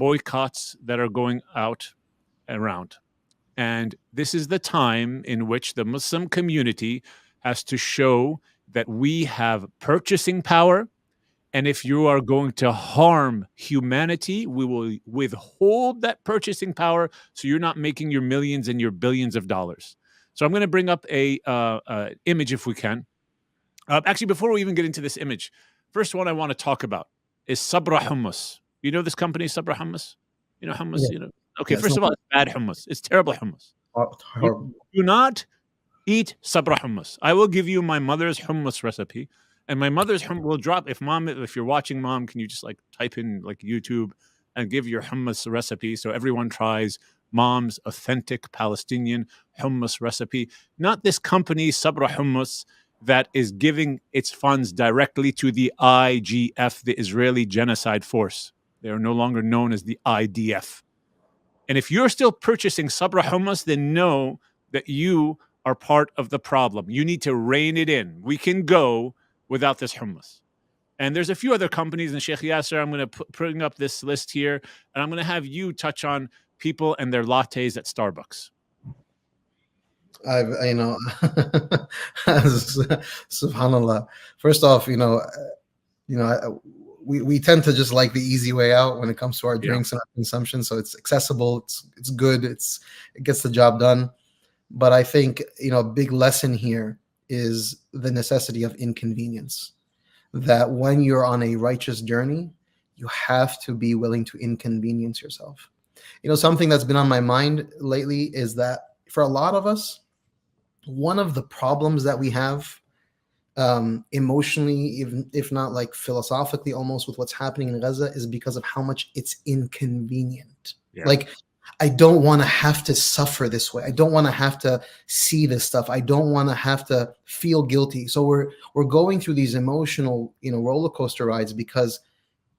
boycotts that are going out around. And this is the time in which the Muslim community has to show that we have purchasing power. And if you are going to harm humanity, we will withhold that purchasing power so you're not making your millions and your billions of dollars. So I'm going to bring up a image if we can. Actually, before we even get into this image, first one I want to talk about is Sabra Hummus. You know this company, Sabra Hummus? You know hummus? Yeah. You know? Okay, Yeah, first of all, it's bad hummus. It's terrible hummus. horrible. Do not eat Sabra Hummus. I will give you my mother's hummus recipe. And my mother's hummus will drop. If you're watching, Mom, can you just like type in like YouTube and give your hummus recipe so everyone tries Mom's authentic Palestinian hummus recipe? Not this company, Sabra Hummus, that is giving its funds directly to the IGF, the Israeli Genocide Force. They are no longer known as the IDF. And if you're still purchasing Sabra Hummus, then know that you are part of the problem. You need to rein it in. We can go without this hummus. And there's a few other companies, and Sheikh Yasir, I'm going to bring up this list here, and I'm going to have you touch on people and their lattes at Starbucks. Subhanallah. First off, we tend to just like the easy way out when it comes to our drinks and our consumption. So it's accessible, it's good, it gets the job done. But I think a big lesson here is the necessity of inconvenience. That when you're on a righteous journey, you have to be willing to inconvenience yourself. Something that's been on my mind lately is that for a lot of us, one of the problems that we have emotionally, even if not like philosophically almost, with what's happening in Gaza is because of how much it's inconvenient. Yeah. Like, I don't want to have to suffer this way. I don't want to have to see this stuff. I don't want to have to feel guilty. So we're going through these emotional, roller coaster rides because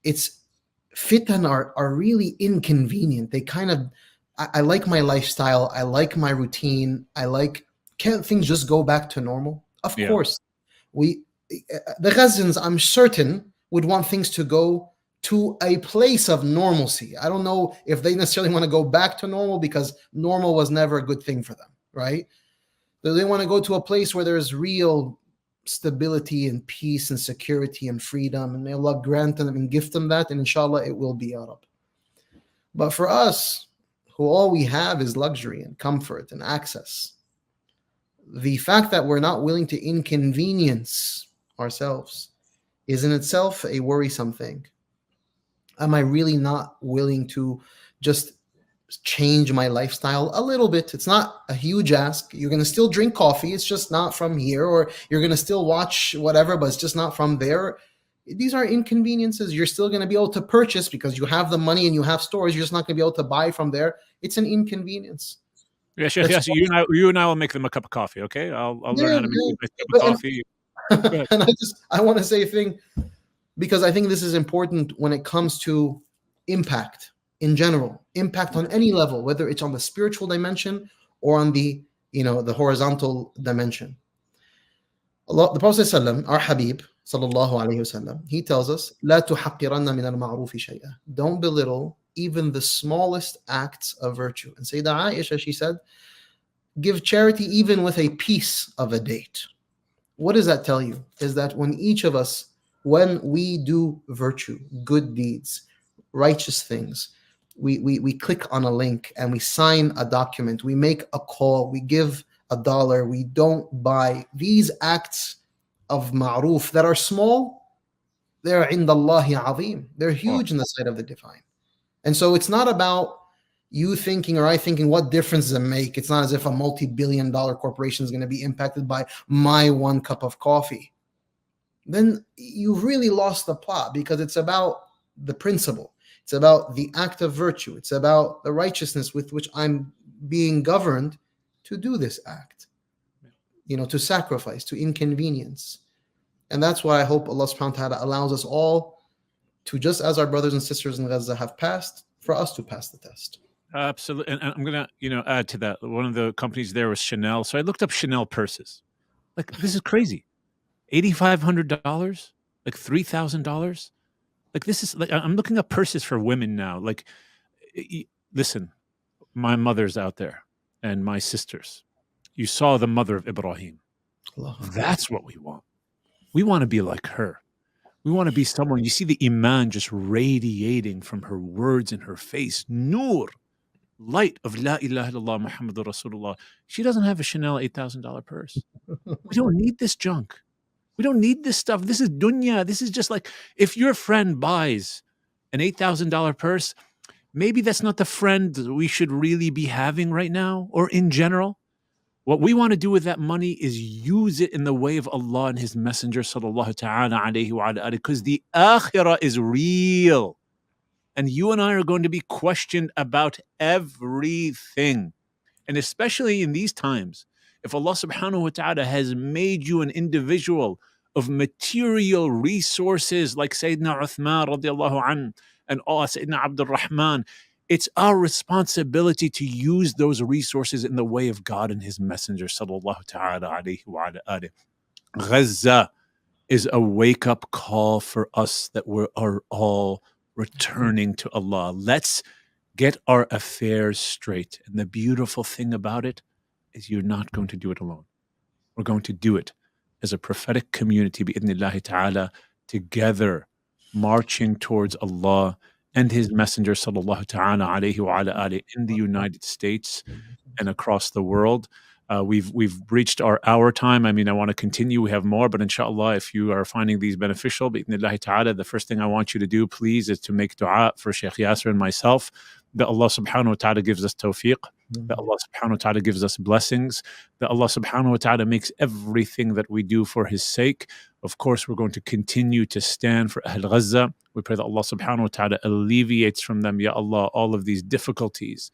fitan are really inconvenient. They kind of, I like my lifestyle. I like my routine. Can't things just go back to normal? Of course. The Gazans, I'm certain, would want things to go to a place of normalcy. I don't know if they necessarily want to go back to normal because normal was never a good thing for them, right? They want to go to a place where there's real stability and peace and security and freedom, and may Allah grant them and gift them that, and inshallah it will be Arab. But for us, who all we have is luxury and comfort and access, the fact that we're not willing to inconvenience ourselves is in itself a worrisome thing. Am I really not willing to just change my lifestyle a little bit? It's not a huge ask. You're going to still drink coffee. It's just not from here. Or you're going to still watch whatever, but it's just not from there. These are inconveniences. You're still going to be able to purchase because you have the money and you have stores. You're just not going to be able to buy from there. It's an inconvenience. Yeah, sure. Yeah, so you and I will make them a cup of coffee, okay? I'll learn how to make a cup of coffee. And I want to say a thing, because I think this is important when it comes to impact in general, impact on any level, whether it's on the spiritual dimension or on the horizontal dimension. The Prophet ﷺ, our Habib, sallallahu alaihi wasallam, he tells us, "La tuhaqqiranna min al-ma'rufi shay'a." Don't belittle even the smallest acts of virtue. And Sayyidah Aisha, she said, give charity even with a piece of a date. What does that tell you? Is that when each of us, when we do virtue, good deeds, righteous things, we click on a link and we sign a document, we make a call, we give $1, we don't buy, these acts of ma'ruf that are small, they're indallahi azim. They're huge in the sight of the divine. And so it's not about you thinking or I thinking, what difference does it make? It's not as if a multi-billion-dollar corporation is going to be impacted by my one cup of coffee. Then you've really lost the plot, because it's about the principle. It's about the act of virtue. It's about the righteousness with which I'm being governed to do this act, to sacrifice, to inconvenience. And that's why I hope Allah subhanahu wa ta'ala allows us all to, just as our brothers and sisters in Gaza have passed, for us to pass the test. Absolutely. And I'm going to, add to that. One of the companies there was Chanel. So I looked up Chanel purses. Like, this is crazy. $8,500, like $3,000. Like, this is like, I'm looking up purses for women now. Like, Listen, my mother's out there and my sisters. You saw the mother of Ibrahim. That's what we want. We want to be like her. We want to be someone, you see the iman just radiating from her words and her face. Noor, light of La ilaha illallah Muhammadur Rasulullah. She doesn't have a Chanel $8,000 purse. We don't need this junk. We don't need this stuff. This is dunya. This is just like, if your friend buys an $8,000 purse, maybe that's not the friend we should really be having right now or in general. What we want to do with that money is use it in the way of Allah and His Messenger sallallahu ta'ala alayhi wa alihi, because the akhirah is real. And you and I are going to be questioned about everything. And especially in these times, if Allah subhanahu wa ta'ala has made you an individual of material resources like Sayyidina Uthman radiallahu anhu and Sayyidina Abdul Rahman, it's our responsibility to use those resources in the way of God and His Messenger sallallahu ta'ala alayhi wa alihi. Gaza is a wake-up call for us that we are all returning to Allah. Let's get our affairs straight. And the beautiful thing about it is you're not going to do it alone. We're going to do it as a prophetic community, bi'idhnillahi ta'ala, together, marching towards Allah and His Messenger sallallahu ta'ala alayhi wa ala alihi in the United States and across the world. We've reached our hour time. I mean, I want to continue. We have more, but inshallah, if you are finding these beneficial, bi'idhnillahi ta'ala, the first thing I want you to do, please, is to make dua for Shaykh Yasir and myself, that Allah subhanahu wa ta'ala gives us tawfiq, that Allah subhanahu wa ta'ala gives us blessings, that Allah subhanahu wa ta'ala makes everything that we do for His sake. Of course, we're going to continue to stand for Ahl Gaza. We pray that Allah subhanahu wa ta'ala alleviates from them, Ya Allah, all of these difficulties